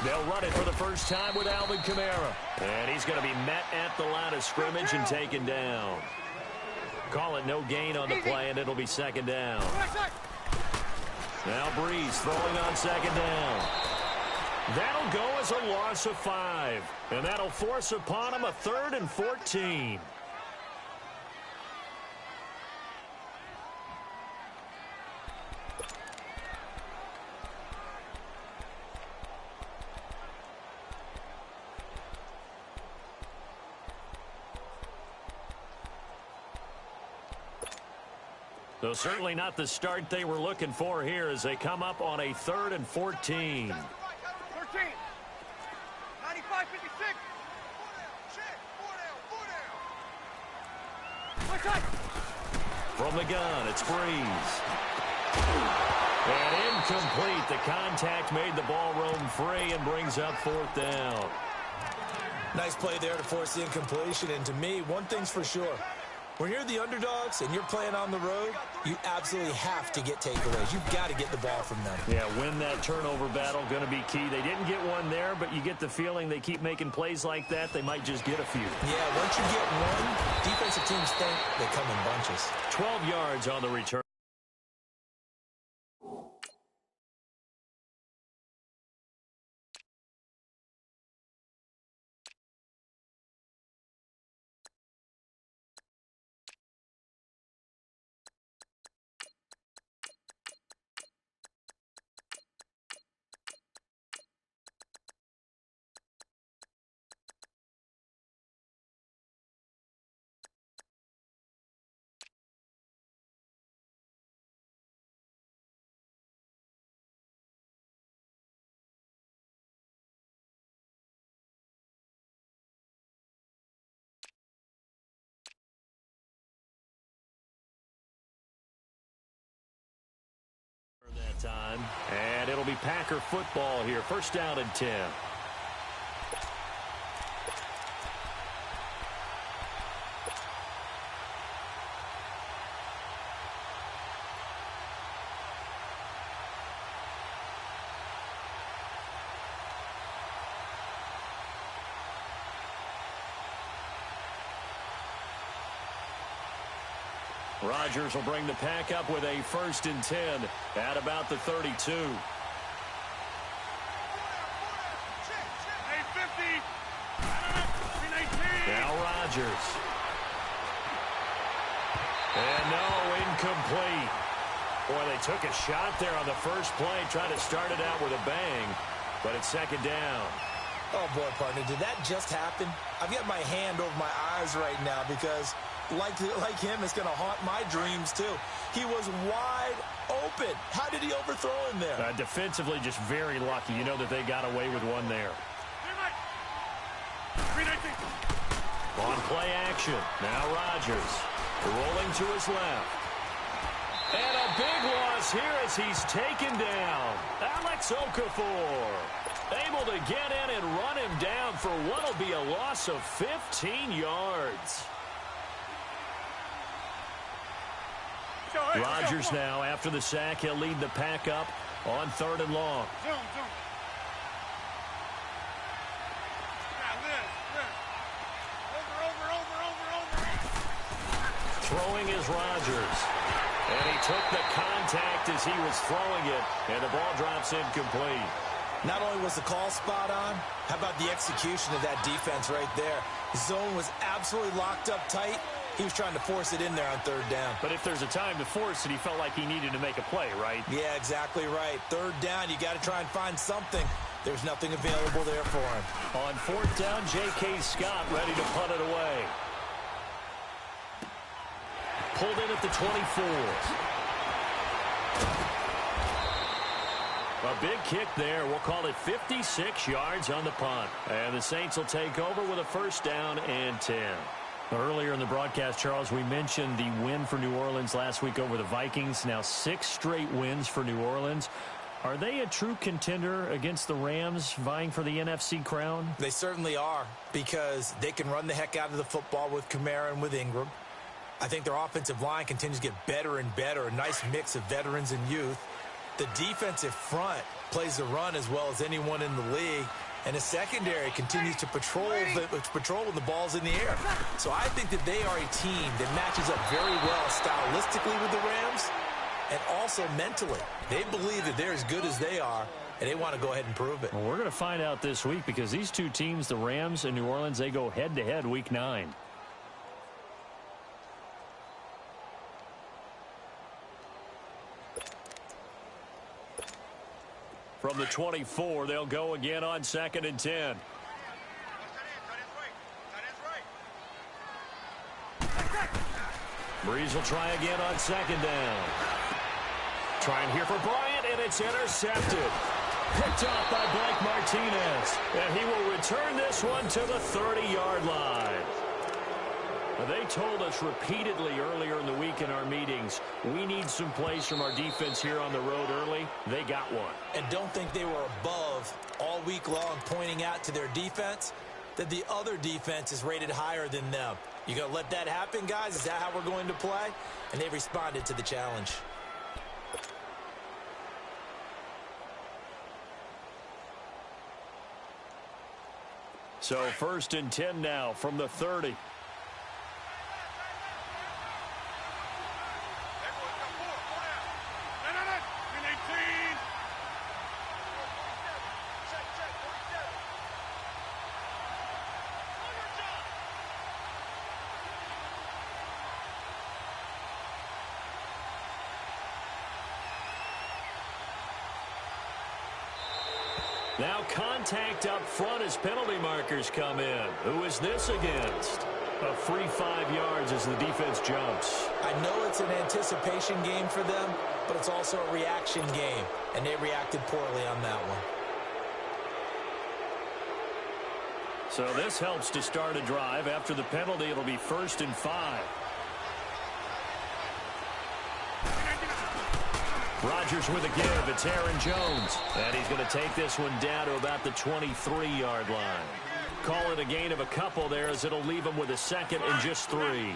They'll run it for the first time with Alvin Kamara. And he's going to be met at the line of scrimmage and taken down. Call it no gain on the play, and it'll be second down. Now Breeze throwing on second down. That'll go as a loss of 5. And that'll force upon him a 3rd and 14. So certainly not the start they were looking for here as they come up on a 3rd and 14. 13. 95-56. From the gun, it's Breeze. And incomplete. The contact made the ball roam free and brings up 4th down. Nice play there to force the incompletion. And to me, one thing's for sure. When you're the underdogs and you're playing on the road, you absolutely have to get takeaways. You've got to get the ball from them. Yeah, win that turnover battle, going to be key. They didn't get one there, but you get the feeling they keep making plays like that, they might just get a few. Yeah, once you get one, defensive teams think they come in bunches. 12 yards on the return. That time, and it'll be Packer football here. First down and 10. Rodgers will bring the pack up with a 1st and 10 at about the 32. Now Rodgers. And no, incomplete. Boy, they took a shot there on the first play, tried to start it out with a bang, but it's second down. Oh, boy, partner, did that just happen? I've got my hand over my eyes right now because like him, it's going to haunt my dreams, too. He was wide open. How did he overthrow him there? Defensively, just very lucky. You know that they got away with one there. On play action. Now Rodgers rolling to his left. And a big loss here as he's taken down. Alex Okafor able to get in and run him down for what will be a loss of 15 yards. Rodgers now, after the sack, he'll lead the pack up on 3rd and long. Throwing is Rodgers. And he took the contact as he was throwing it, and the ball drops incomplete. Not only was the call spot on, how about the execution of that defense right there? The zone was absolutely locked up tight. He was trying to force it in there on 3rd down. But if there's a time to force it, he felt like he needed to make a play, right? Yeah, exactly right. 3rd down, you got to try and find something. There's nothing available there for him. On 4th down, J.K. Scott ready to punt it away. Pulled in at the 24. A big kick there. We'll call it 56 yards on the punt. And the Saints will take over with a 1st down and 10. Earlier in the broadcast, Charles, we mentioned the win for New Orleans last week over the Vikings. Now 6 straight wins for New Orleans. Are they a true contender against the Rams vying for the NFC crown? They certainly are, because they can run the heck out of the football with Kamara and with Ingram. I think their offensive line continues to get better and better, a nice mix of veterans and youth. The defensive front plays the run as well as anyone in the league, and the secondary continues to patrol when the ball's in the air. So I think that they are a team that matches up very well stylistically with the Rams and also mentally. They believe that they're as good as they are, and they want to go ahead and prove it. Well, we're going to find out this week because these two teams, the Rams and New Orleans, they go head-to-head Week 9. From the 24, they'll go again on 2nd and 10. Breeze will try again on 2nd down. Trying here for Bryant, and it's intercepted. Picked off by Blake Martinez. And he will return this one to the 30-yard line. They told us repeatedly earlier in the week in our meetings, we need some plays from our defense here on the road early. They got one. And don't think they were above all week long pointing out to their defense that the other defense is rated higher than them. You going to let that happen, guys? Is that how we're going to play? And they responded to the challenge. So 1st and 10 now from the 30. Now contact up front as penalty markers come in. Who is this against? A free 5 yards as the defense jumps. I know it's an anticipation game for them, but it's also a reaction game, and they reacted poorly on that one. So this helps to start a drive. After the penalty, it'll be 1st and 5. Rodgers with a give. It's Aaron Jones. And he's going to take this one down to about the 23-yard line. Call it a gain of a couple there as it'll leave him with a 2nd and just 3.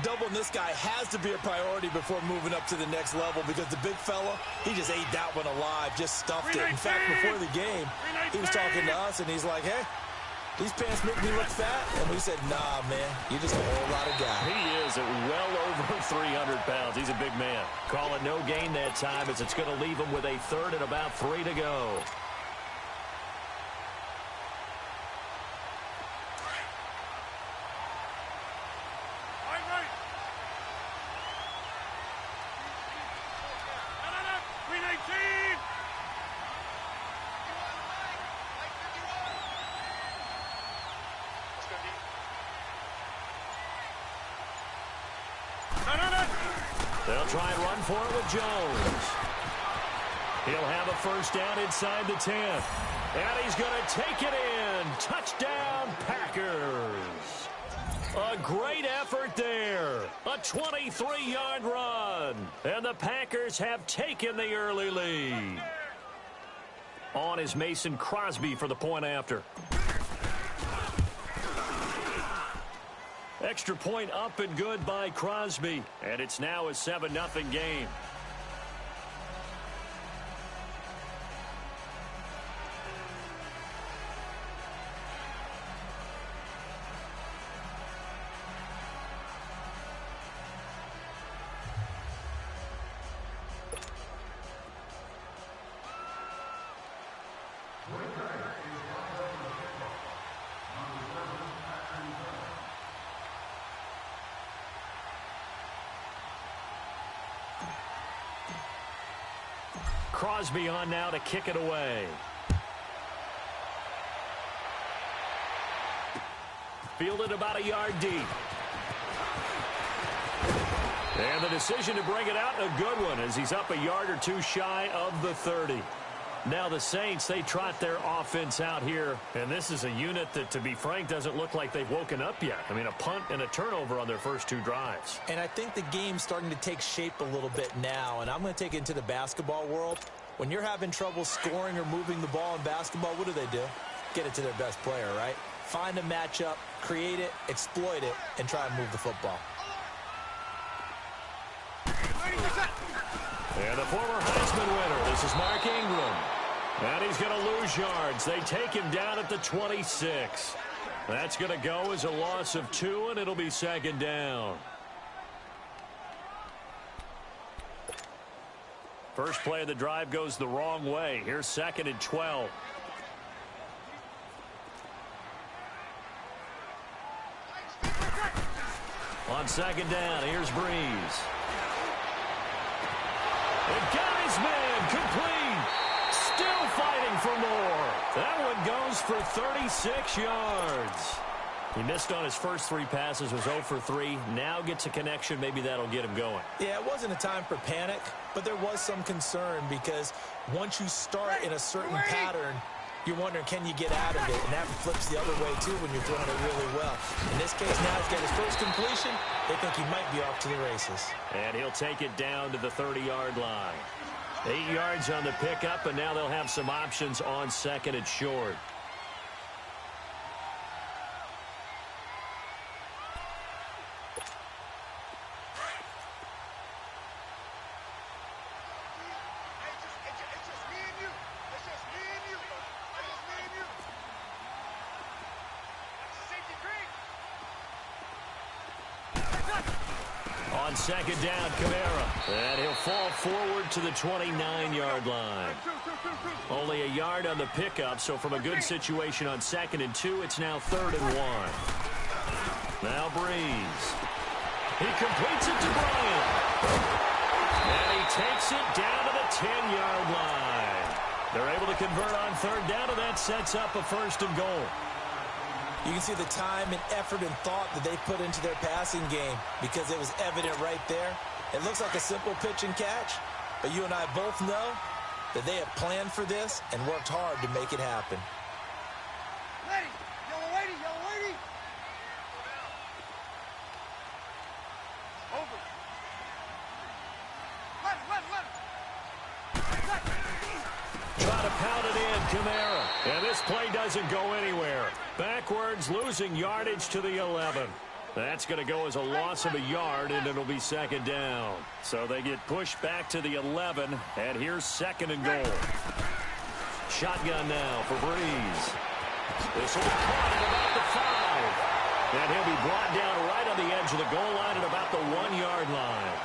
Doubling this guy has to be a priority before moving up to the next level because the big fella, he just ate that one alive, just stuffed it. In fact, before the game, he was talking to us, and he's like, hey, these pants make me look fat. And we said, nah, man, you're just a whole lot of guy. He is at well over 300 pounds. He's a big man. Call it no gain that time as it's going to leave him with a 3rd and about 3 to go. They'll try and run for it with Jones. He'll have a 1st down inside the 10. And he's going to take it in. Touchdown, Packers. A great effort there. A 23-yard run. And the Packers have taken the early lead. On is Mason Crosby for the point after. Extra point up and good by Crosby. And it's now a 7-0 game. Crosby on now to kick it away. Fielded about a yard deep. And the decision to bring it out, a good one, as he's up a yard or two shy of the 30. Now the Saints, they trot their offense out here, and this is a unit that, to be frank, doesn't look like they've woken up yet. I mean, a punt and a turnover on their first 2 drives. And I think the game's starting to take shape a little bit now, and I'm going to take it into the basketball world. When you're having trouble scoring or moving the ball in basketball, what do? Get it to their best player, right? Find a matchup, create it, exploit it, and try and move the football. And the former Heisman winner, this is Mark Ingram. And he's going to lose yards. They take him down at the 26. That's going to go as a loss of 2, and it'll be second down. First play of the drive goes the wrong way. Here's 2nd and 12. On 2nd down, here's Breeze. And got his man, complete. Still fighting for more. That one goes for 36 yards. He missed on his first 3 passes, was 0 for 3. Now gets a connection. Maybe that'll get him going. Yeah, it wasn't a time for panic, but there was some concern because once you start in a certain pattern, you're wondering, can you get out of it? And that flips the other way, too, when you're throwing it really well. In this case, now he's got his first completion. They think he might be off to the races. And he'll take it down to the 30-yard line. 8 yards on the pickup, and now they'll have some options on 2nd and short. On 2nd down, Kamara. And he'll fall forward to the 29-yard line. Only a yard on the pickup, so from a good situation on 2nd and 2, it's now 3rd and 1. Now Breeze. He completes it to Bryant. And he takes it down to the 10-yard line. They're able to convert on 3rd down, and that sets up a 1st and goal. You can see the time and effort and thought that they put into their passing game because it was evident right there. It looks like a simple pitch and catch, but you and I both know that they have planned for this and worked hard to make it happen. Lady, yellow lady, yellow lady. Over. Let him. Try to pound it in, Kamara. And this play doesn't go anywhere. Backwards, losing yardage to the 11. That's going to go as a loss of a yard, and it'll be 2nd down. So they get pushed back to the 11, and here's 2nd and goal. Shotgun now for Breeze. This will be caught at about the 5. And he'll be brought down right on the edge of the goal line at about the 1-yard line.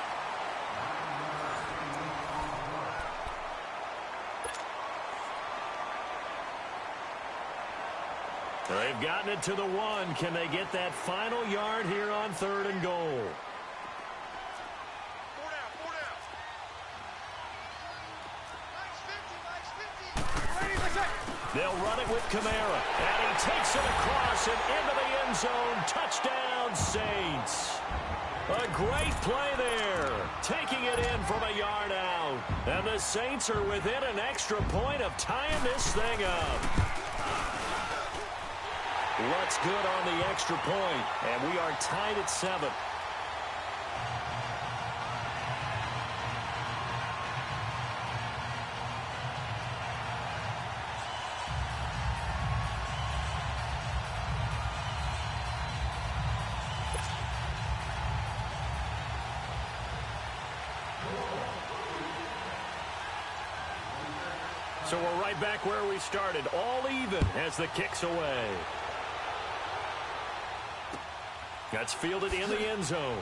They've gotten it to the 1. Can they get that final yard here on 3rd and goal? 4 down, 4 down. They'll run it with Kamara. And he takes it across and into the end zone. Touchdown, Saints. A great play there. Taking it in from a yard out. And the Saints are within an extra point of tying this thing up. What's good on the extra point, and we are tied at 7. So we're right back where we started, all even as the kick's away. That's fielded in the end zone.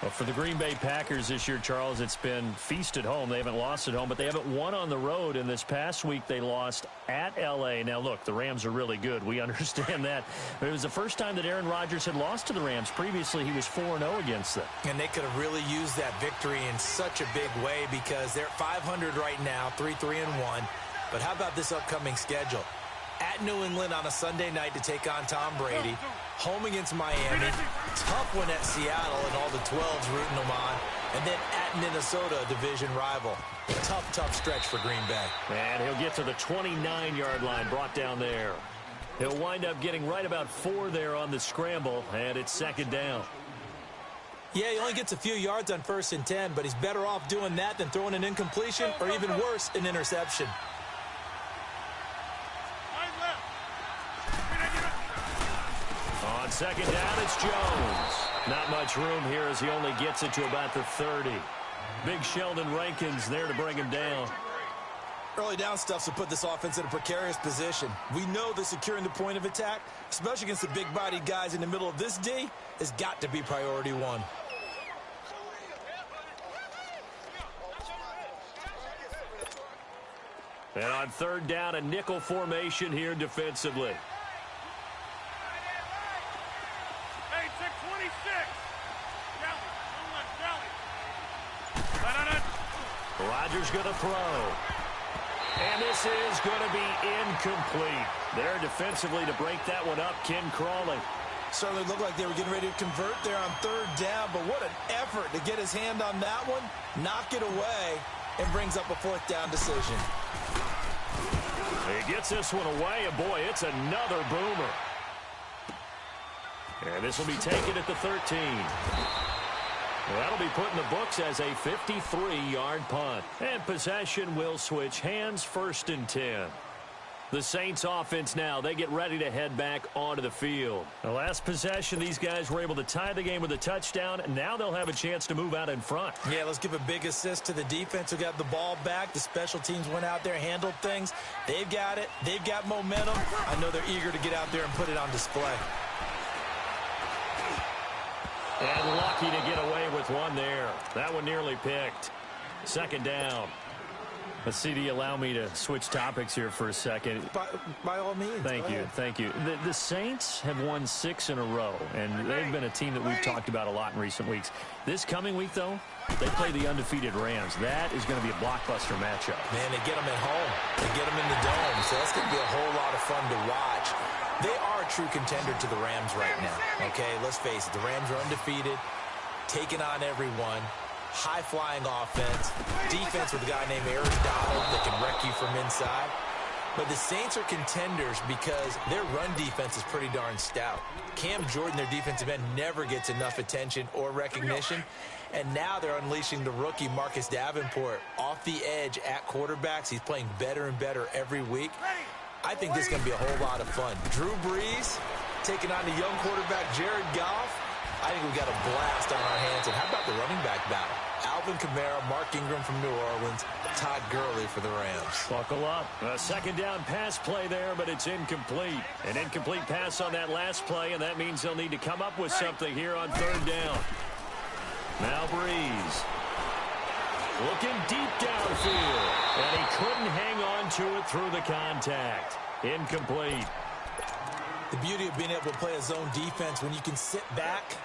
Well, for the Green Bay Packers this year, Charles, it's been feast at home. They haven't lost at home, but they haven't won on the road. And this past week, they lost at L.A. Now, look, the Rams are really good. We understand that. But it was the first time that Aaron Rodgers had lost to the Rams. Previously, he was 4-0 against them. And they could have really used that victory in such a big way because they're at 500 right now, 3-3-1. But how about this upcoming schedule? At New England on a Sunday night to take on Tom Brady. Home against Miami. Tough one at Seattle and all the 12s rooting them on. And then at Minnesota, a division rival. Tough, tough stretch for Green Bay. And he'll get to the 29-yard line, brought down there. He'll wind up getting right about 4 there on the scramble, and it's 2nd down. Yeah, he only gets a few yards on 1st and 10, but he's better off doing that than throwing an incompletion or even worse, an interception. On On second down, it's Jones. Not much room here as he only gets it to about the 30. Big Sheldon Rankins there to bring him down. Early down stuff to put this offense in a precarious position. We know that securing the point of attack, especially against the big-bodied guys in the middle of this D, has got to be priority one. And on third down, a nickel formation here defensively. Hey, check 26. Rodgers going to throw. And this is going to be incomplete. There defensively to break that one up, Ken Crawley. Certainly looked like they were getting ready to convert there on third down, but what an effort to get his hand on that one, knock it away, and brings up a fourth down decision. He gets this one away, and boy, it's another boomer. And this will be taken at the 13. Well, that'll be put in the books as a 53-yard punt. And possession will switch hands, 1st and 10. The Saints offense now, they get ready to head back onto the field. The last possession, these guys were able to tie the game with a touchdown, and now they'll have a chance to move out in front. Yeah, let's give a big assist to the defense who got the ball back. The special teams went out there, handled things. They've got it. They've got momentum. I know they're eager to get out there and put it on display. And lucky to get away with one there. That one nearly picked. Second down. Let's see, do you allow me to switch topics here for a second? By all means. Thank you, thank you. The Saints have won 6 in a row, and they've been a team that we've talked about a lot in recent weeks. This coming week, though, they play the undefeated Rams. That is going to be a blockbuster matchup. Man, they get them at home. They get them in the dome, so that's going to be a whole lot of fun to watch. They are a true contender to the Rams right now, okay? Let's face it, the Rams are undefeated, taking on everyone. High-flying offense, defense with a guy named Aaron Donald that can wreck you from inside. But the Saints are contenders because their run defense is pretty darn stout. Cam Jordan, their defensive end, never gets enough attention or recognition. And now they're unleashing the rookie Marcus Davenport off the edge at quarterbacks. He's playing better and better every week. I think this is going to be a whole lot of fun. Drew Brees taking on the young quarterback Jared Goff. I think we've got a blast on our hands. And how about the running back battle? Alvin Kamara, Mark Ingram from New Orleans, Todd Gurley for the Rams. Buckle up. A second down pass play there, but it's incomplete. An incomplete pass on that last play, and that means they'll need to come up with something here on third down. Now Breeze. Looking deep downfield. And he couldn't hang on to it through the contact. Incomplete. The beauty of being able to play a zone defense when you can sit back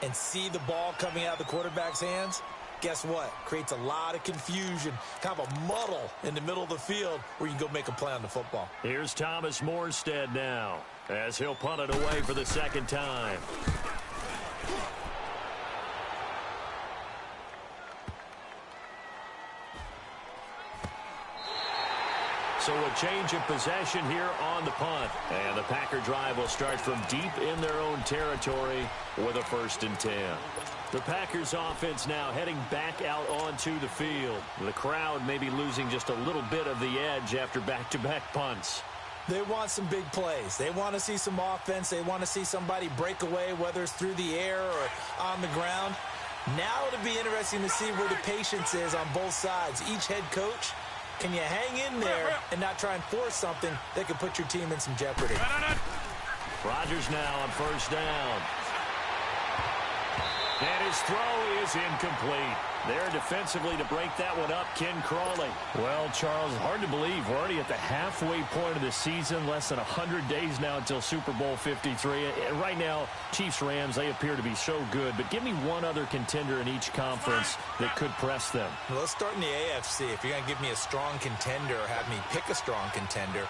and see the ball coming out of the quarterback's hands, guess what? Creates a lot of confusion, kind of a muddle in the middle of the field where you can go make a play on the football. Here's Thomas Morstead now as he'll punt it away for the second time. So a change of possession here on the punt. And the Packer drive will start from deep in their own territory with a 1st and 10. The Packers offense now heading back out onto the field. The crowd may be losing just a little bit of the edge after back-to-back punts. They want some big plays. They want to see some offense. They want to see somebody break away, whether it's through the air or on the ground. Now it'll be interesting to see where the patience is on both sides. Each head coach, can you hang in there and not try and force something that could put your team in some jeopardy? Rodgers now on 1st down. And his throw is incomplete. There defensively to break that one up, Ken Crawley. Well, Charles, hard to believe we're already at the halfway point of the season. Less than 100 days now until Super Bowl 53. Right now, Chiefs-Rams, they appear to be so good. But give me one other contender in each conference that could press them. Well, let's start in the AFC. If you're going to give me a strong contender or have me pick a strong contender,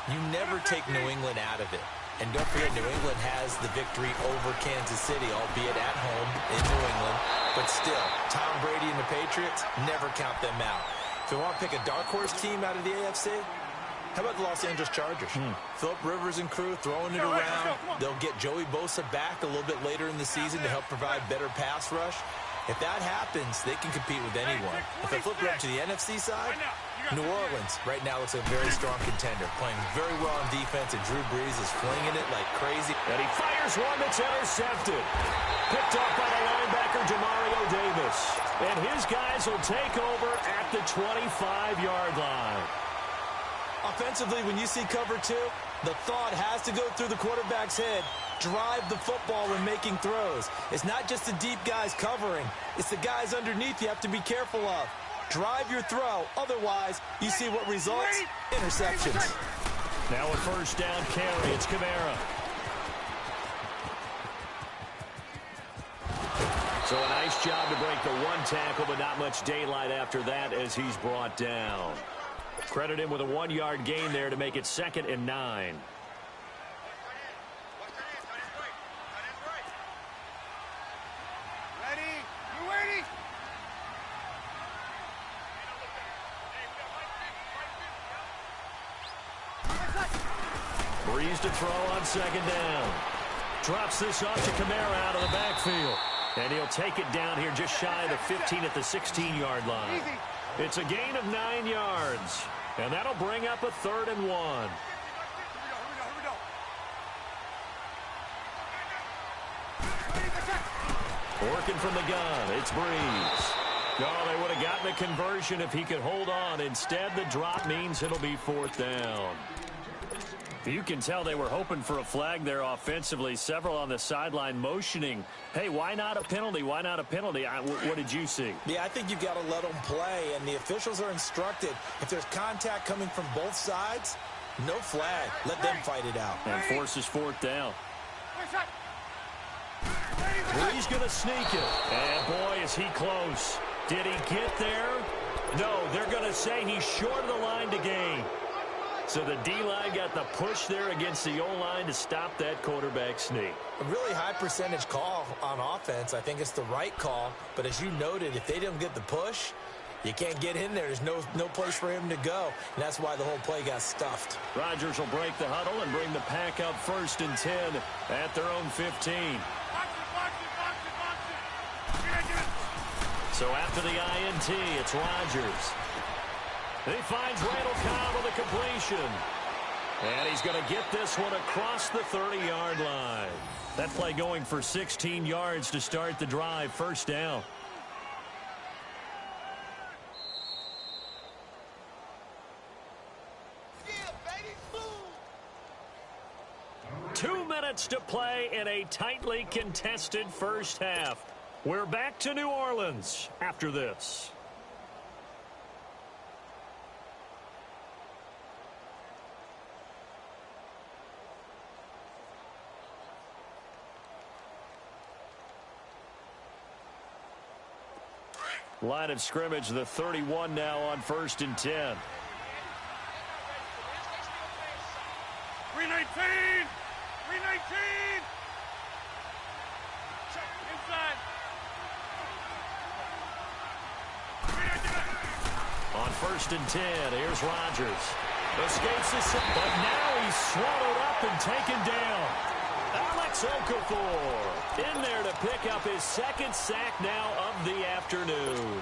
you never take New England out of it. And don't forget, New England has the victory over Kansas City, albeit at home in New England. But still, Tom Brady and the Patriots, never count them out. If you want to pick a dark horse team out of the AFC, how about the Los Angeles Chargers? Phillip Rivers and crew throwing it around. They'll get Joey Bosa back a little bit later in the season to help provide better pass rush. If that happens, they can compete with anyone. If I flip it up to the NFC side, New Orleans right now looks a very strong contender, playing very well on defense, and Drew Brees is flinging it like crazy. And he fires one that's intercepted. Picked off by the linebacker, Demario Davis. And his guys will take over at the 25-yard line. Offensively, when you see cover two, the thought has to go through the quarterback's head. Drive the football when making throws. It's not just the deep guys covering. It's the guys underneath you have to be careful of. Drive your throw. Otherwise, you see what results? Interceptions. Now a first down carry. It's Kamara. So a nice job to break the one tackle, but not much daylight after that as he's brought down. Credit him with a 1-yard gain there to make it 2nd and 9. Breeze to throw on 2nd down. Drops this off to Kamara out of the backfield. And he'll take it down here just shy of the 15 at the 16-yard line. It's a gain of 9 yards. And that'll bring up a 3rd and 1. Working from the gun, it's Breeze. Oh, they would have gotten a conversion if he could hold on. Instead, the drop means it'll be 4th down. You can tell they were hoping for a flag there offensively. Several on the sideline motioning, hey, why not a penalty? Why not a penalty? What did you see? Yeah, I think you've got to let them play, and the officials are instructed. If there's contact coming from both sides, no flag. Let them fight it out. And forces 4th down. He's going to sneak it. And, boy, is he close. Did he get there? No, they're going to say he's short of the line to gain. So the D-line got the push there against the O-line to stop that quarterback sneak. A really high percentage call on offense. I think it's the right call. But as you noted, if they don't get the push, you can't get in there. There's no place for him to go. And that's why the whole play got stuffed. Rodgers will break the huddle and bring the pack up 1st and 10 at their own 15. So after the INT, it's Rodgers. He finds Randall Cobb with a completion. And he's going to get this one across the 30-yard line. That play going for 16 yards to start the drive. 1st down. Yeah, 2 minutes to play in a tightly contested first half. We're back to New Orleans after this. Line of scrimmage, the 31 now on 1st and 10. 319! Inside! On 1st and 10, here's Rodgers. Escapes the set, but now he's swallowed up and taken down. Alex Okafor in there to pick up his 2nd sack now of the afternoon.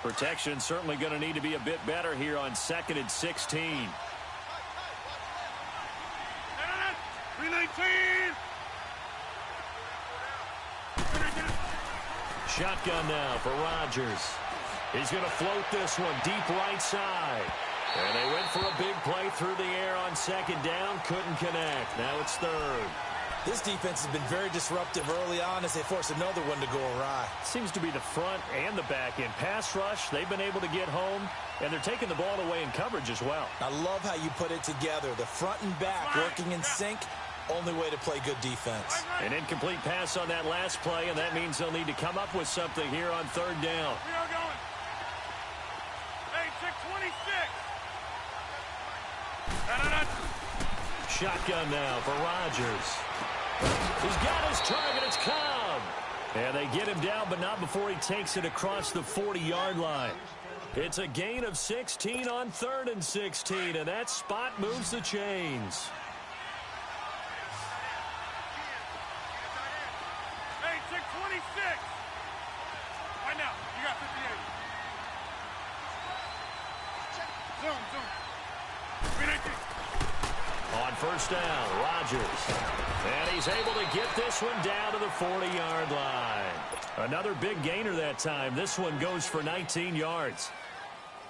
Protection certainly going to need to be a bit better here on 2nd and 16. 319! Shotgun now for Rodgers. He's going to float this one deep right side. And they went for a big play through the air on 2nd down. Couldn't connect. Now it's 3rd. This defense has been very disruptive early on as they force another one to go awry. Seems to be the front and the back end. Pass rush, they've been able to get home, and they're taking the ball away in coverage as well. I love how you put it together. The front and back working in sync. Only way to play good defense. An incomplete pass on that last play, and that means they'll need to come up with something here on 3rd down. We are going. Hey, check 26. Shotgun now for Rodgers. He's got his target. It's Cobb. And they get him down, but not before he takes it across the 40-yard line. It's a gain of 16 on 3rd and 16, and that spot moves the chains. Hey, check 26. Right now, you got 58. Zoom. 18. On first down, Rodgers. And he's able to get this one down to the 40-yard line. Another big gainer that time. This one goes for 19 yards.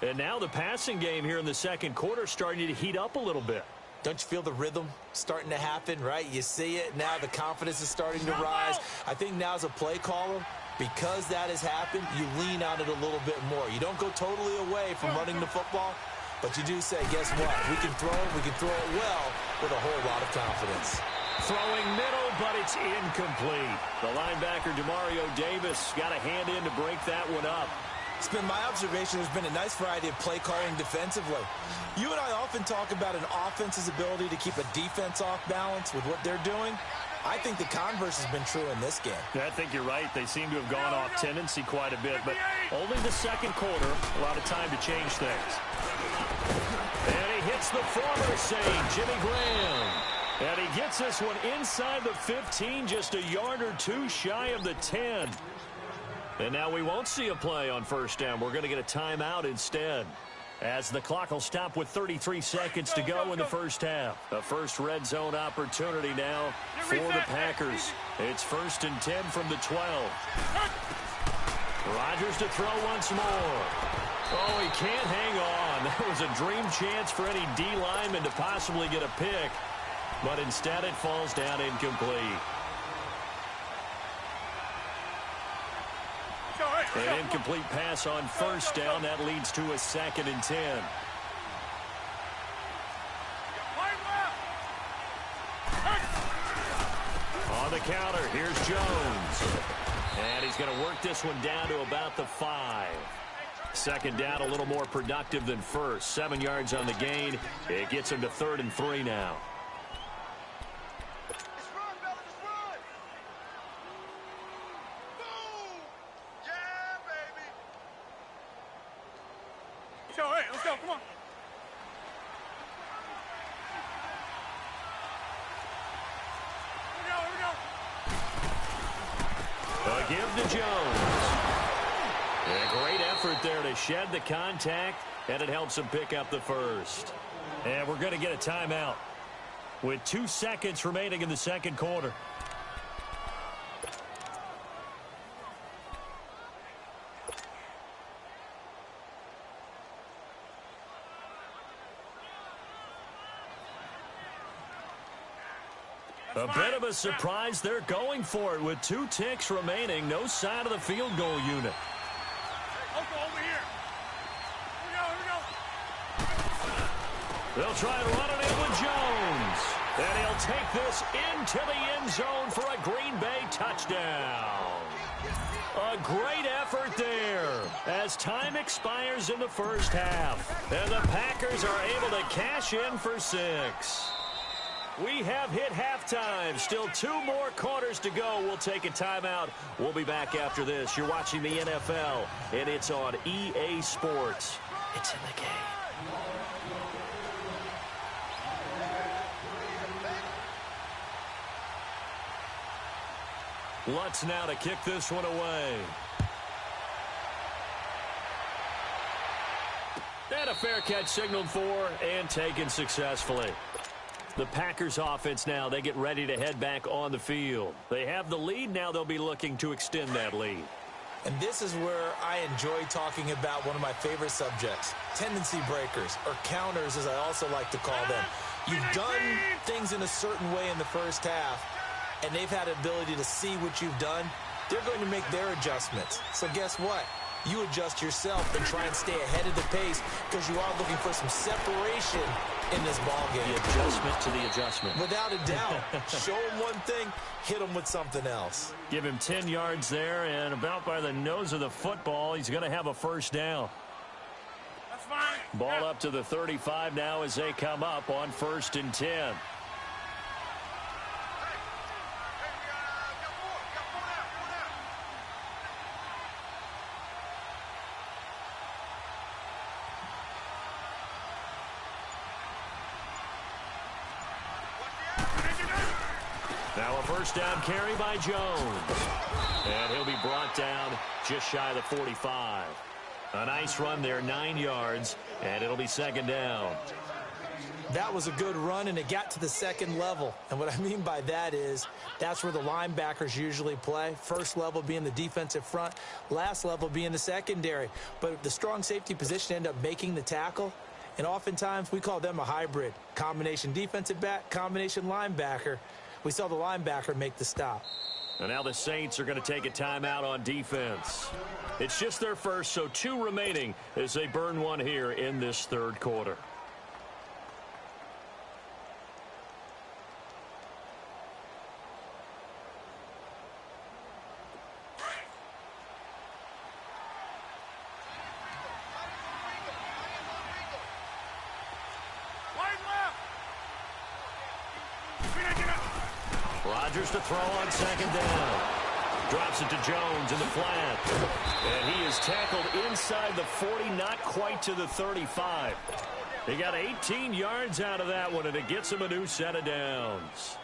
And now the passing game here in the second quarter starting to heat up a little bit. Don't you feel the rhythm starting to happen, right? You see it. Now the confidence is starting to rise. I think now as a play caller, because that has happened, you lean on it a little bit more. You don't go totally away from running the football, but you do say, guess what? We can throw it well with a whole lot of confidence. Throwing middle, but it's incomplete. The linebacker, Demario Davis, got a hand in to break that one up. It's been my observation there's been a nice variety of play calling defensively. You and I often talk about an offense's ability to keep a defense off balance with what they're doing. I think the converse has been true in this game. Yeah, I think you're right. They seem to have gone off tendency quite a bit, but only the second quarter, a lot of time to change things. And he hits the former Saint, Jimmy Graham. And he gets this one inside the 15, just a yard or two shy of the 10. And now we won't see a play on first down. We're going to get a timeout instead, as the clock will stop with 33 seconds to go in the first half. The first red zone opportunity now for the Packers. It's 1st and 10 from the 12. Rodgers to throw once more. Oh, he can't hang on. That was a dream chance for any D lineman to possibly get a pick, but instead it falls down incomplete. An incomplete pass on first down. That leads to a 2nd and 10. On the counter, here's Jones. And he's going to work this one down to about the 5. Second down, a little more productive than first. 7 yards on the gain. It gets him to 3rd and 3 now. Let's go, come on. Here we go. A give to Jones. A great effort there to shed the contact, and it helps him pick up the first. And we're going to get a timeout with 2 seconds remaining in the second quarter. A bit of a surprise. They're going for it with 2 ticks remaining. No sign of the field goal unit. Over here. Here we go. They'll try and run it in with Jones. And he'll take this into the end zone for a Green Bay touchdown. A great effort there as time expires in the first half. And the Packers are able to cash in for 6. We have hit halftime. Still 2 more quarters to go. We'll take a timeout. We'll be back after this. You're watching the NFL, and it's on EA Sports. It's in the game. Lutz now to kick this one away. And a fair catch signaled for and taken successfully. The Packers offense now, they get ready to head back on the field. They have the lead. Now they'll be looking to extend that lead. And this is where I enjoy talking about one of my favorite subjects, tendency breakers, or counters as I also like to call them. You've done things in a certain way in the first half, and they've had the ability to see what you've done. They're going to make their adjustments. So guess what? You adjust yourself and try and stay ahead of the pace because you are looking for some separation in this ball game. The adjustment to the adjustment. Without a doubt. Show him one thing, hit him with something else. Give him 10 yards there, and about by the nose of the football, he's going to have a first down. That's fine. Ball up to the 35 now as they come up on 1st and 10. Now a first down carry by Jones. And he'll be brought down just shy of the 45. A nice run there, 9 yards, and it'll be second down. That was a good run, and it got to the second level. And what I mean by that is that's where the linebackers usually play. First level being the defensive front, last level being the secondary. But the strong safety position ended up making the tackle, and oftentimes we call them a hybrid. Combination defensive back, combination linebacker. We saw the linebacker make the stop. And now the Saints are going to take a timeout on defense. It's just their first, so 2 remaining as they burn one here in this third quarter. Rodgers to throw on second down. Drops it to Jones in the flat. And he is tackled inside the 40, not quite to the 35. He got 18 yards out of that one, and it gets him a new set of downs.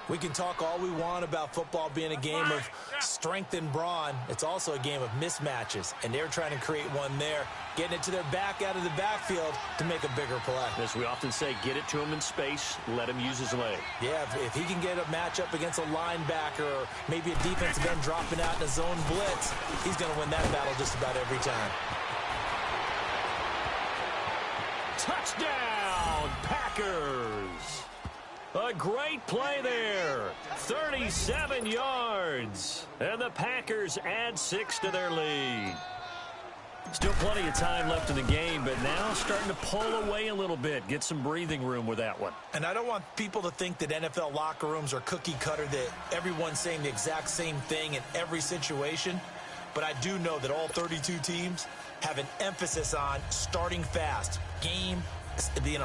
We can talk all we want about football being a game of strength and brawn. It's also a game of mismatches, and they're trying to create one there, getting it to their back out of the backfield to make a bigger play. As we often say, get it to him in space, let him use his leg. Yeah, if he can get a matchup against a linebacker or maybe a defensive end dropping out in a zone blitz, he's going to win that battle just about every time. Touchdown, Packers! A great play there. 37 yards. And the Packers add 6 to their lead. Still plenty of time left in the game, but now starting to pull away a little bit. Get some breathing room with that one. And I don't want people to think that NFL locker rooms are cookie cutter, that everyone's saying the exact same thing in every situation. But I do know that all 32 teams have an emphasis on starting fast.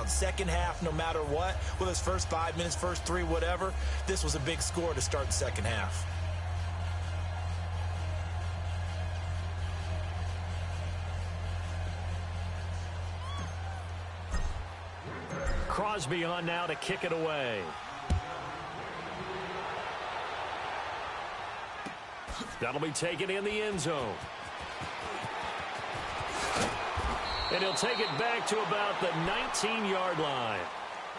Second half, no matter what, whether it's first 5 minutes, first 3, whatever, this was a big score to start the second half. Crosby on now to kick it away. That'll be taken in the end zone. And he'll take it back to about the 19-yard line.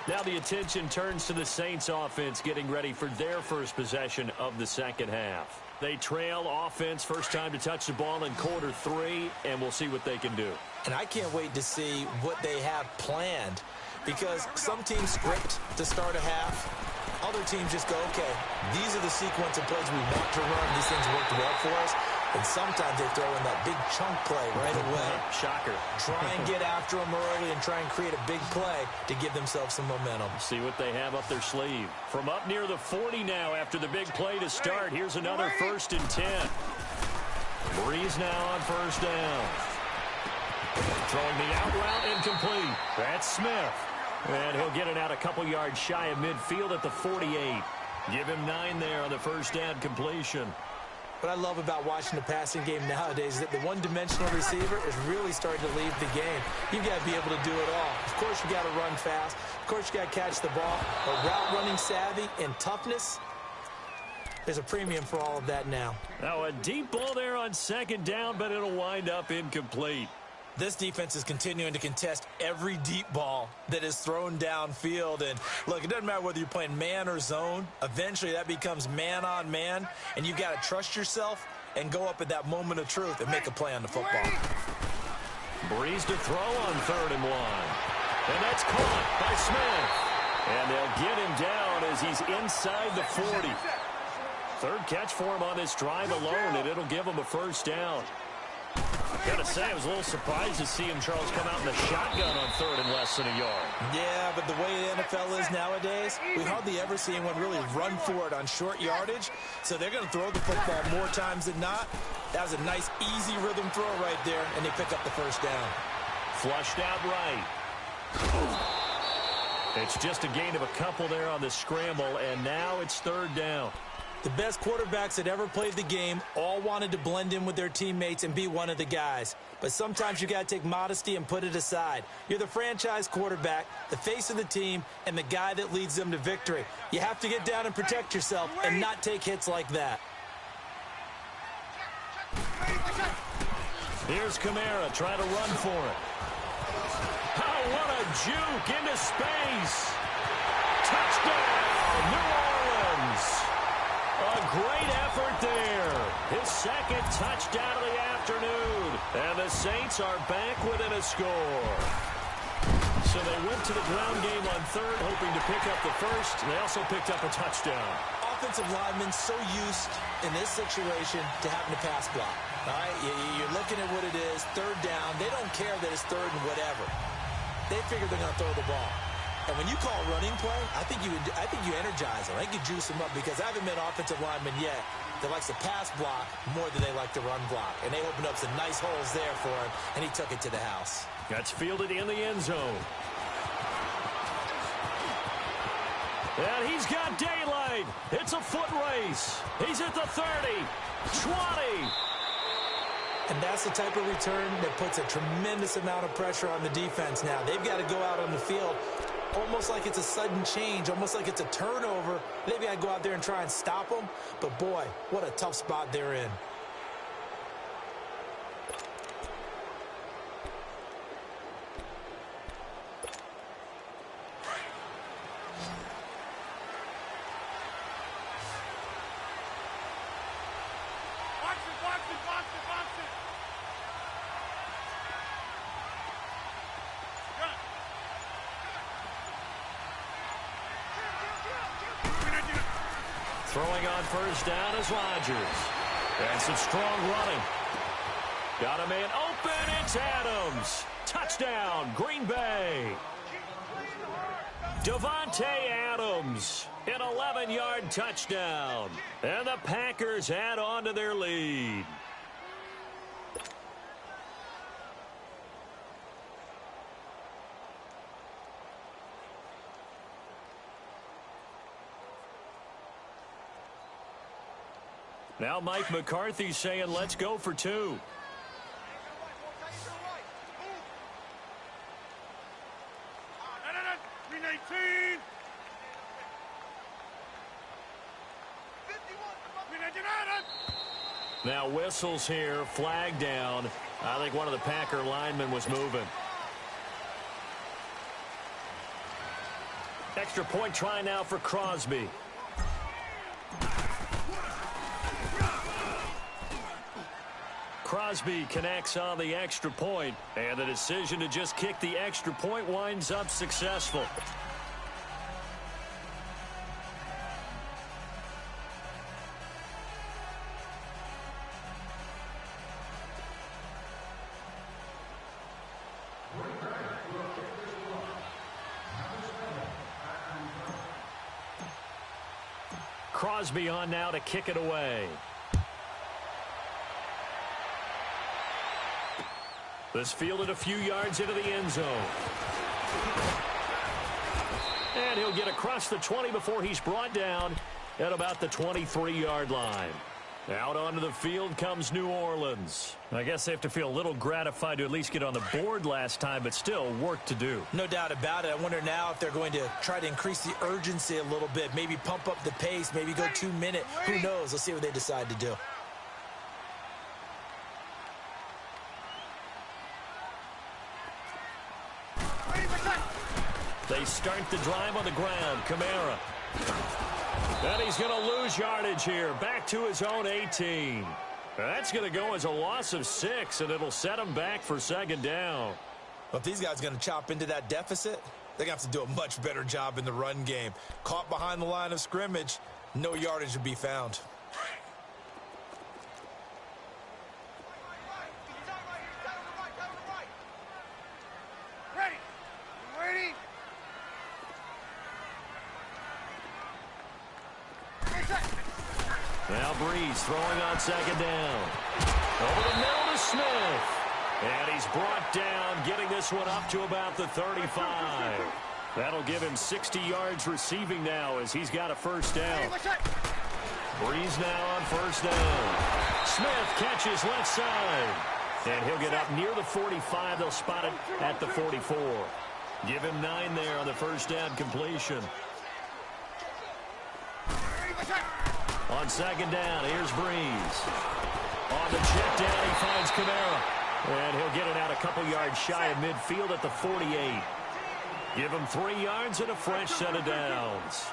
Now the attention turns to the Saints offense getting ready for their first possession of the second half. They trail offense, first time to touch the ball in quarter 3, and we'll see what they can do. And I can't wait to see what they have planned, because some teams script to start a half. Other teams just go, okay, these are the sequence of plays we want to run. These things worked well for us. And sometimes they throw in that big chunk play right away. Shocker. Try and get after them early and try and create a big play to give themselves some momentum. See what they have up their sleeve. From up near the 40 now after the big play to start. Here's another 1st and 10. Breeze now on first down. Throwing the out route incomplete. That's Smith. And he'll get it out a couple yards shy of midfield at the 48. Give him 9 there on the first down completion. What I love about watching the passing game nowadays is that the one-dimensional receiver is really starting to leave the game. You've got to be able to do it all. Of course, you got to run fast. Of course, you got to catch the ball. But route running savvy and toughness, there's a premium for all of that now. Now a deep ball there on second down, but it'll wind up incomplete. This defense is continuing to contest every deep ball that is thrown downfield. And, look, it doesn't matter whether you're playing man or zone. Eventually, that becomes man-on-man, and you've got to trust yourself and go up at that moment of truth and make a play on the football. Breeze to throw on 3rd and 1. And that's caught by Smith. And they'll get him down as he's inside the 40. 3rd catch for him on this drive alone, and it'll give him a first down. Gotta say, I was a little surprised to see him, Charles, come out in the shotgun on 3rd and less than a yard. Yeah, but the way the NFL is nowadays, we hardly ever see anyone really run for it on short yardage. So they're going to throw the football more times than not. That was a nice, easy rhythm throw right there, and they pick up the first down. Flushed out right. It's just a gain of a couple there on the scramble, and now it's 3rd down. The best quarterbacks that ever played the game all wanted to blend in with their teammates and be one of the guys. But sometimes you got to take modesty and put it aside. You're the franchise quarterback, the face of the team, and the guy that leads them to victory. You have to get down and protect yourself and not take hits like that. Here's Kamara trying to run for it. Oh, what a juke into space. Touchdown, New Orleans. A great effort there. His second touchdown of the afternoon. And the Saints are back within a score. So they went to the ground game on third, hoping to pick up the first. They also picked up a touchdown. Offensive linemen so used in this situation to having to pass block. All right, you're looking at what it is, third down. They don't care that it's third and whatever. They figure they're going to throw the ball. And when you call running play, I think you energize them. I think you juice them up because I haven't met an offensive lineman yet that likes to pass block more than they like to run block. And they opened up some nice holes there for him, and he took it to the house. That's fielded in the end zone. And he's got daylight. It's a foot race. He's at the 30, 20. And that's the type of return that puts a tremendous amount of pressure on the defense now. They've got to go out on the field almost like it's a sudden change, almost like it's a turnover. They've got to go out there and try and stop them. But, boy, what a tough spot they're in. Throwing on first down is Rodgers. And some strong running. Got a man open. It's Adams. Touchdown, Green Bay. Davante Adams, an 11-yard touchdown. And the Packers add on to their lead. Now Mike McCarthy saying, let's go for two. Now whistles here, flag down. I think one of the Packer linemen was moving. Extra point try now for Crosby. Crosby connects on the extra point, and the decision to just kick the extra point winds up successful. Crosby on now to kick it away. This fielded a few yards into the end zone. And he'll get across the 20 before he's brought down at about the 23-yard line. Out onto the field comes New Orleans. I guess they have to feel a little gratified to at least get on the board last time, but still work to do. No doubt about it. I wonder now if they're going to try to increase the urgency a little bit, maybe pump up the pace, maybe go 2 minute. Who knows? Let's see what they decide to do. They start the drive on the ground. Kamara. And he's going to lose yardage here. Back to his own 18. That's going to go as a loss of 6, and it'll set him back for second down. Well, if these guys are going to chop into that deficit, they're going to have to do a much better job in the run game. Caught behind the line of scrimmage, no yardage to be found. Now Breeze throwing on second down. Over the middle to Smith. And he's brought down, getting this one up to about the 35. That'll give him 60 yards receiving now as he's got a first down. Breeze now on first down. Smith catches left side. And he'll get up near the 45. They'll spot it at the 44. Give him 9 there on the first down completion. On second down, here's Breeze. On the check down, he finds Kamara. And he'll get it out a couple yards shy of midfield at the 48. Give him 3 yards and a fresh set of downs.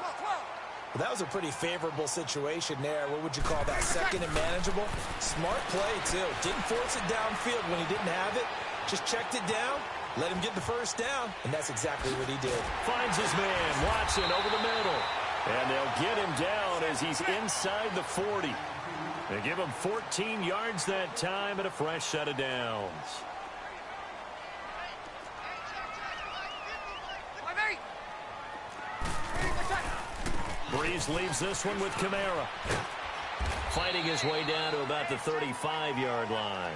Well, that was a pretty favorable situation there. What would you call that? Second and manageable? Smart play, too. Didn't force it downfield when he didn't have it. Just checked it down, let him get the first down, and that's exactly what he did. Finds his man, Watson, over the middle. And they'll get him down as he's inside the 40. They give him 14 yards that time and a fresh set of downs. Breeze leaves this one with Kamara. Fighting his way down to about the 35-yard line.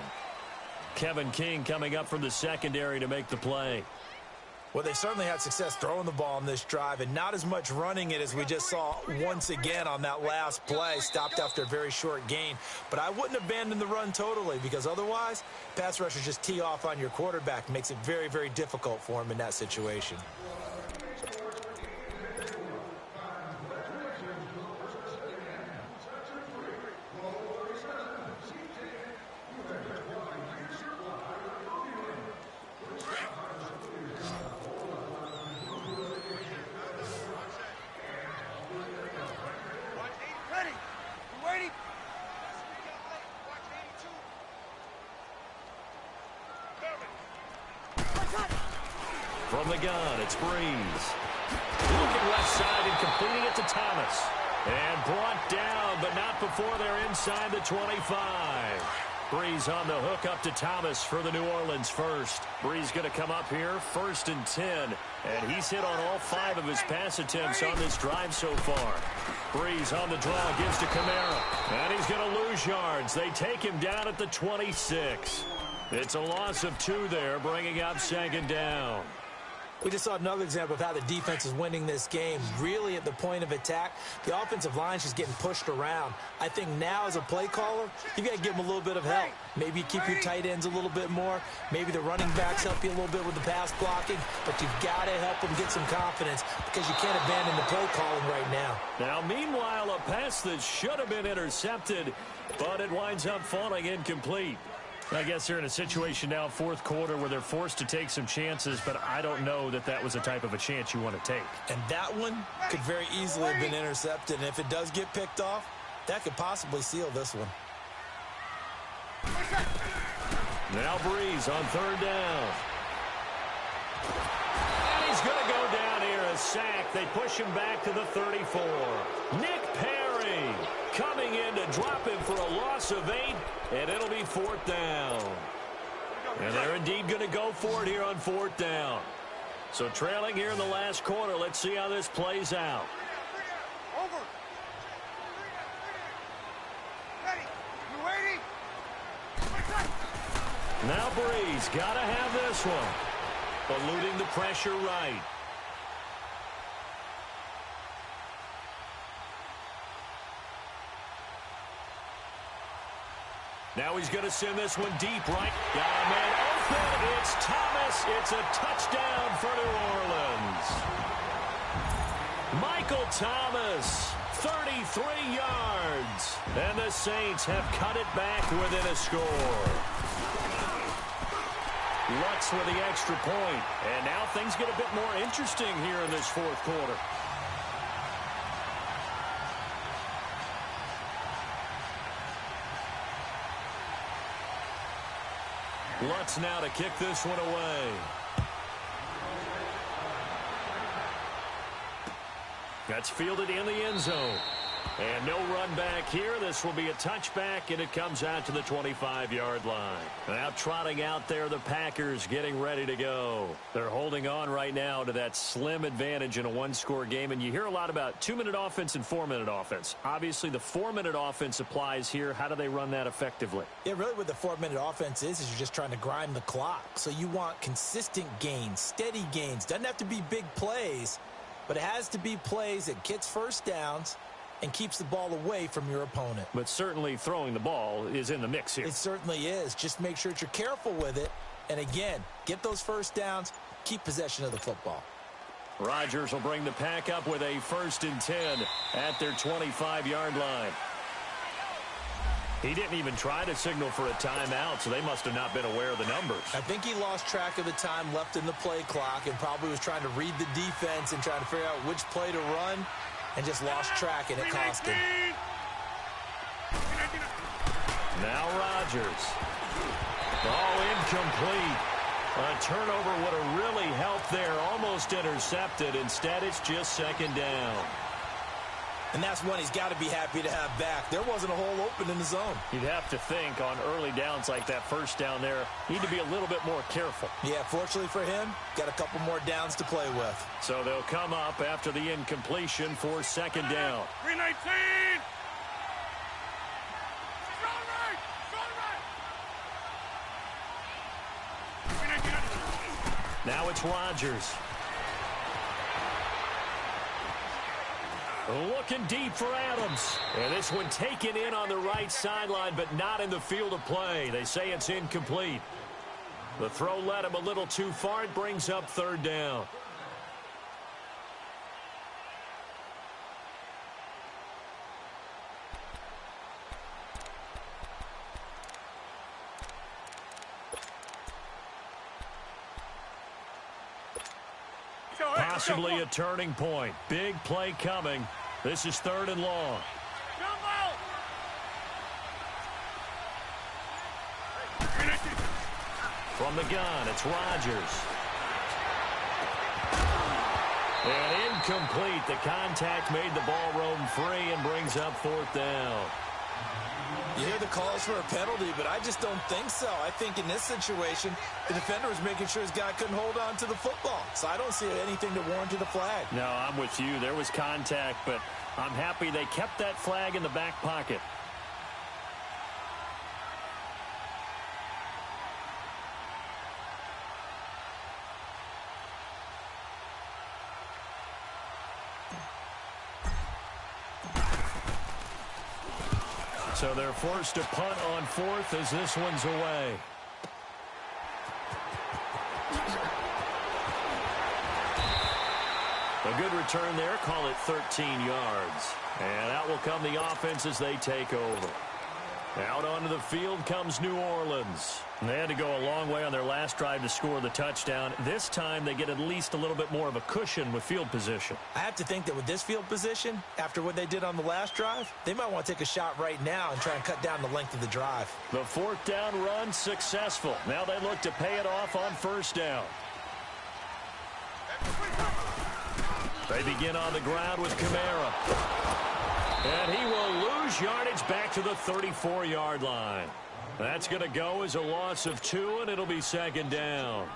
Kevin King coming up from the secondary to make the play. Well, they certainly had success throwing the ball on this drive and not as much running it as we just saw once again on that last play. Stopped after a very short gain. But I wouldn't abandon the run totally because otherwise, pass rushers just tee off on your quarterback. Makes it very, very difficult for him in that situation. From the gun, it's Breeze. Looking left side and completing it to Thomas. And brought down, but not before they're inside the 25. Breeze on the hook up to Thomas for the New Orleans first. Breeze going to come up here, 1st and 10. And he's hit on all 5 of his pass attempts on this drive so far. Breeze on the draw, gives to Kamara. And he's going to lose yards. They take him down at the 26. It's a loss of 2 there, bringing up 2nd down. We just saw another example of how the defense is winning this game. Really at the point of attack, the offensive line is just getting pushed around. I think now as a play caller, you got to give them a little bit of help. Maybe keep your tight ends a little bit more. Maybe the running backs help you a little bit with the pass blocking. But you've got to help them get some confidence because you can't abandon the play calling right now. Now, meanwhile, a pass that should have been intercepted, but it winds up falling incomplete. I guess they're in a situation now, 4th quarter, where they're forced to take some chances, but I don't know that that was the type of a chance you want to take. And that one could very easily have been intercepted, and if it does get picked off, that could possibly seal this one. Now Breeze on 3rd down. And he's going to go down here, a sack. They push him back to the 34. Nick Perry coming in to drop him for a loss of 8, and it'll be 4th down. And they're indeed going to go for it here on 4th down. So trailing here in the last quarter, let's see how this plays out. Over. Ready. You waiting? Now Breeze got to have this one. Eluding the pressure right. Now he's going to send this one deep right. Got a man open. It's Thomas. It's a touchdown for New Orleans. Michael Thomas, 33 yards. And the Saints have cut it back within a score. Lutz with the extra point. And now things get a bit more interesting here in this 4th quarter. Lutz now to kick this one away. That's fielded in the end zone. And no run back here. This will be a touchback, and it comes out to the 25-yard line. Now trotting out there, the Packers getting ready to go. They're holding on right now to that slim advantage in a 1-score game, and you hear a lot about 2-minute offense and 4-minute offense. Obviously, the 4-minute offense applies here. How do they run that effectively? Yeah, really what the 4-minute offense is you're just trying to grind the clock. So you want consistent gains, steady gains. Doesn't have to be big plays, but it has to be plays that gets first downs and keeps the ball away from your opponent. But certainly throwing the ball is in the mix here. It certainly is. Just make sure that you're careful with it. And again, get those first downs, keep possession of the football. Rodgers will bring the pack up with a 1st and 10 at their 25-yard line. He didn't even try to signal for a timeout, so they must have not been aware of the numbers. I think he lost track of the time left in the play clock and probably was trying to read the defense and trying to figure out which play to run and just lost track, and it cost him. Now Rodgers. Oh, incomplete. A turnover would have really helped there. Almost intercepted. Instead, it's just 2nd down. And that's one he's got to be happy to have back. There wasn't a hole open in the zone. You'd have to think on early downs like that 1st down there, need to be a little bit more careful. Yeah, fortunately for him, got a couple more downs to play with. So they'll come up after the incompletion for 2nd down. 319! Now it's Rodgers. Looking deep for Adams. And this one taken in on the right sideline, but not in the field of play. They say it's incomplete. The throw led him a little too far. It brings up 3rd down. Possibly a turning point. Big play coming. This is 3rd and long. From the gun, it's Rodgers. And incomplete. The contact made the ball roam free and brings up 4th down. You hear the calls for a penalty, but I just don't think so. I think in this situation, the defender was making sure his guy couldn't hold on to the football. So I don't see anything to warrant a flag. No, I'm with you. There was contact, but I'm happy they kept that flag in the back pocket. So they're forced to punt on 4th as this one's away. A good return there. Call it 13 yards. And out will come the offense as they take over. Out onto the field comes New Orleans. They had to go a long way on their last drive to score the touchdown. This time they get at least a little bit more of a cushion with field position. I have to think that with this field position, after what they did on the last drive, they might want to take a shot right now and try and cut down the length of the drive. The 4th down run successful. Now they look to pay it off on 1st down. They begin on the ground with Kamara. And he will lose yardage back to the 34-yard line. That's going to go as a loss of 2, and it'll be 2nd down.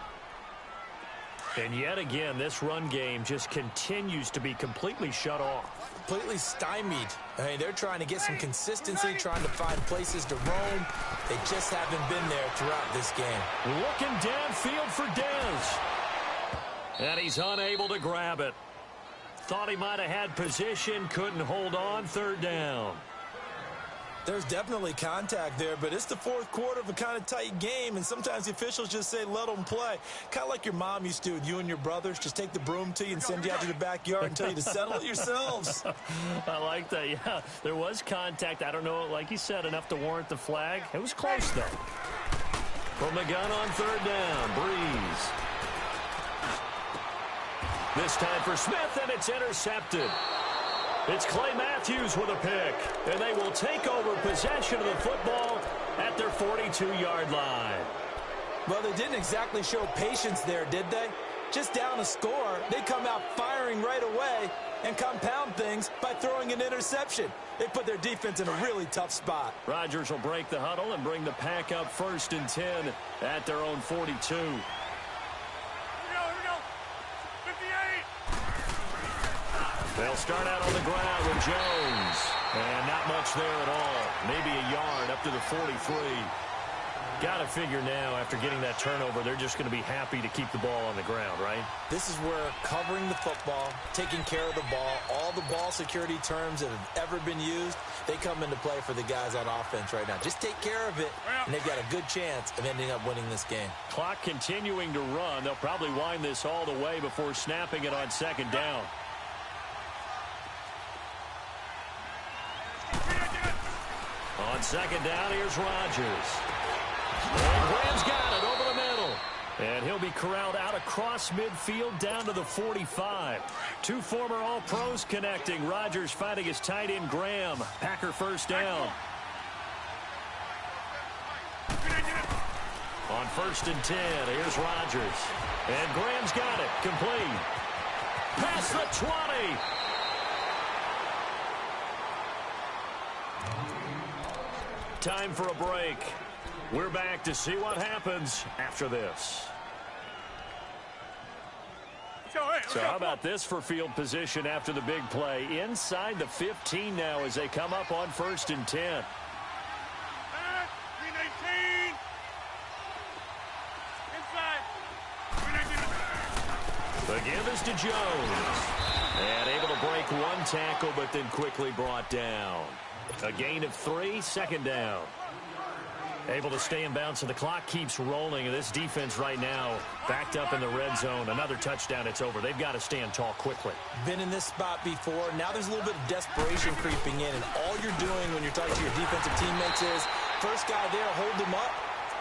And yet again, this run game just continues to be completely shut off. Completely stymied. I mean, they're trying to get some consistency, trying to find places to roam. They just haven't been there throughout this game. Looking downfield for Dez. And he's unable to grab it. Thought he might have had position, couldn't hold on, 3rd down. There's definitely contact there, but it's the 4th quarter of a kind of tight game, and sometimes the officials just say, let them play. Kind of like your mom used to with you and your brothers. Just take the broom to you and send you out to the backyard and tell you to settle it yourselves. I like that, yeah. There was contact. I don't know, like you said, enough to warrant the flag. It was close, though. From the gun on 3rd down, Breeze. This time for Smith, and it's intercepted. It's Clay Matthews with a pick, and they will take over possession of the football at their 42-yard line. Well, they didn't exactly show patience there, did they? Just down a score, they come out firing right away and compound things by throwing an interception. They put their defense in a really tough spot. Rodgers will break the huddle and bring the pack up 1st and 10 at their own 42. They'll start out on the ground with Jones. And not much there at all. Maybe a yard up to the 43. Got to figure now, after getting that turnover, they're just going to be happy to keep the ball on the ground, right? This is where covering the football, taking care of the ball, all the ball security terms that have ever been used, they come into play for the guys on offense right now. Just take care of it, and they've got a good chance of ending up winning this game. Clock continuing to run. They'll probably wind this all the way before snapping it on second down. On second down, here's Rodgers. And Graham's got it over the middle. And he'll be corralled out across midfield down to the 45. Two former All-Pros connecting. Rodgers fighting his tight end Graham. Packer first down. On 1st and 10, here's Rodgers. And Graham's got it. Complete. Past the 20. Time for a break. We're back to see what happens after this. So how about this for field position after the big play? Inside the 15 now as they come up on 1st and 10. The give is to Jones. And able to break one tackle, but then quickly brought down. A gain of 3, second down. Able to stay in bounds, so the clock keeps rolling. And this defense right now backed up in the red zone. Another touchdown, it's over. They've got to stand tall quickly. Been in this spot before. Now there's a little bit of desperation creeping in. And all you're doing when you're talking to your defensive teammates is, first guy there, hold him up.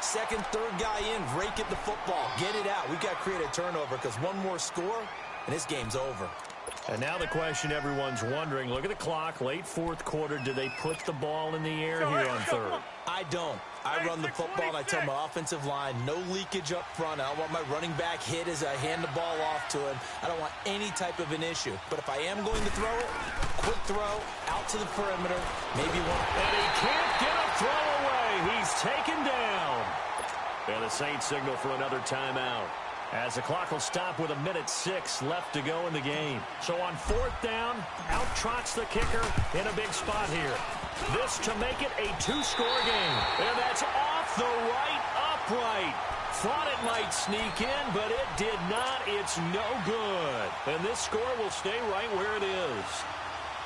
Second, third guy in, rake at the football. Get it out. We've got to create a turnover because one more score, and this game's over. And now the question everyone's wondering, look at the clock, late 4th quarter. Do they put the ball in the air here on 3rd? I don't. I run the football, and I tell my offensive line, no leakage up front. I don't want my running back hit as I hand the ball off to him. I don't want any type of an issue. But if I am going to throw it, quick throw, out to the perimeter, maybe one. And he can't get a throw away. He's taken down. And the Saints signal for another timeout, as the clock will stop with 1:06 left to go in the game. So on 4th down, out trots the kicker in a big spot here. This to make it a 2-score game. And that's off the right upright. Thought it might sneak in, but it did not. It's no good. And this score will stay right where it is.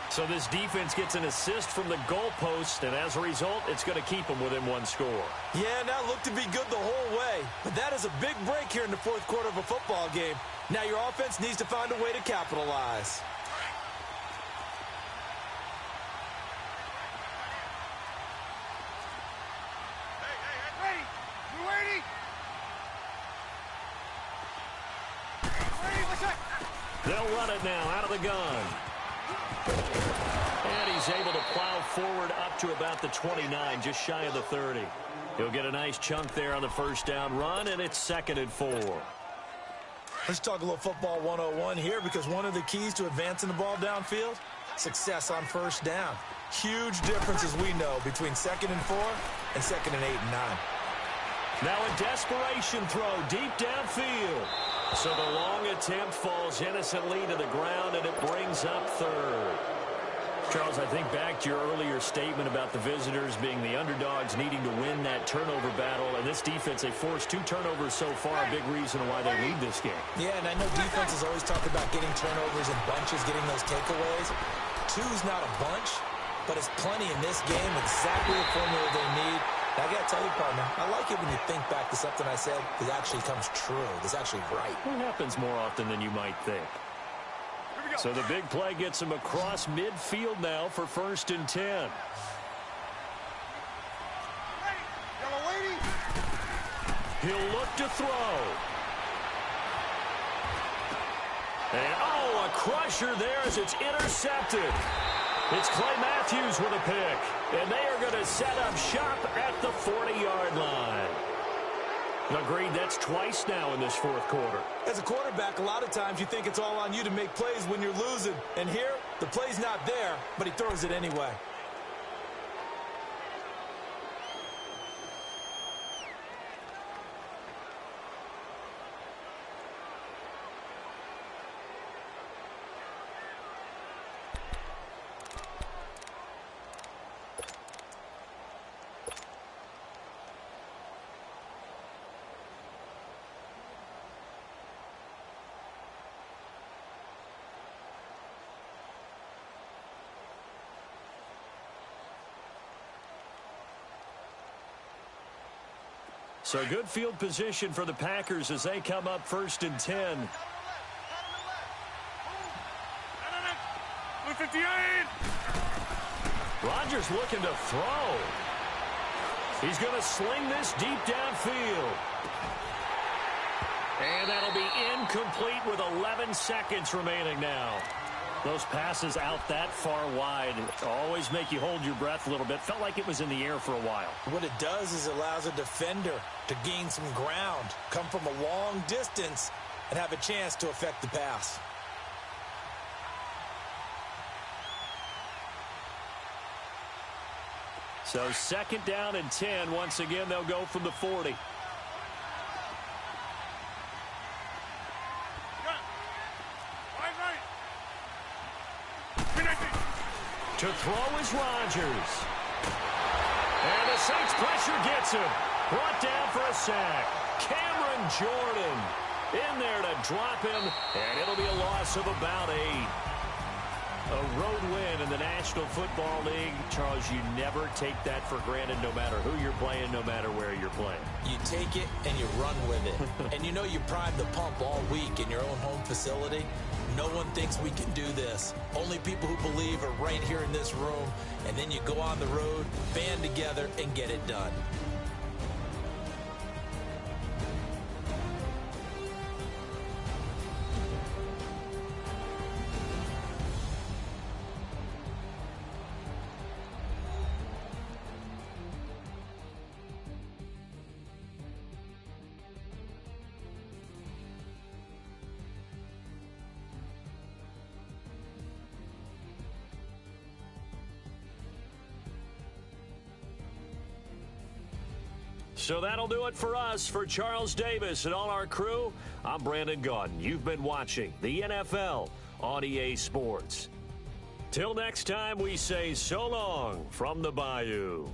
So this defense gets an assist from the goalpost, and as a result, it's going to keep them within 1 score. Yeah, that looked to be good the whole way. But that is a big break here in the 4th quarter of a football game. Now your offense needs to find a way to capitalize. They'll run it now out of the gun. And he's able to plow forward up to about the 29, just shy of the 30. He'll get a nice chunk there on the 1st down run, and it's 2nd and 4. Let's talk a little football 101 here, because one of the keys to advancing the ball downfield, success on 1st down. Huge difference, as we know, between 2nd and 4 and 2nd and 8 and 9. Now a desperation throw deep downfield. So the long attempt falls innocently to the ground, and it brings up 3rd. Charles, I think back to your earlier statement about the visitors being the underdogs needing to win that turnover battle. And this defense, they forced 2 turnovers so far, a big reason why they lead this game. Yeah, and I know defenses always talk about getting turnovers in bunches, getting those takeaways. 2's not a bunch, but it's plenty in this game, exactly the formula they need. I got to tell you, partner, I like it when you think back to something I said that actually comes true. That's actually right. It happens more often than you might think. So the big play gets him across midfield now for 1st and 10. He'll look to throw. And, oh, a crusher there as it's intercepted. It's Clay Matthews with a pick. And they are going to set up shop at the 40-yard line. Agreed, that's twice now in this 4th quarter. As a quarterback, a lot of times you think it's all on you to make plays when you're losing. And here, the play's not there, but he throws it anyway. So good field position for the Packers as they come up 1st and 10. 58. Rodgers looking to throw. He's going to sling this deep downfield. And that'll be incomplete with 11 seconds remaining now. Those passes out that far wide always make you hold your breath a little bit. Felt like it was in the air for a while. What it does is it allows a defender to gain some ground, come from a long distance, and have a chance to affect the pass. So 2nd down and 10. Once again, they'll go from the 40. To throw is Rodgers. And the Saints pressure gets him. Brought down for a sack. Cameron Jordan in there to drop him. And it'll be a loss of about 8. A road win in the National Football League. Charles, you never take that for granted no matter who you're playing, no matter where you're playing. You take it and you run with it. And you know you prime the pump all week in your own home facility. No one thinks we can do this. Only people who believe are right here in this room. And then you go on the road, band together, and get it done. So that'll do it for us. For Charles Davis and all our crew, I'm Brandon Gaudin. You've been watching the NFL on EA Sports. Till next time, we say so long from the Bayou.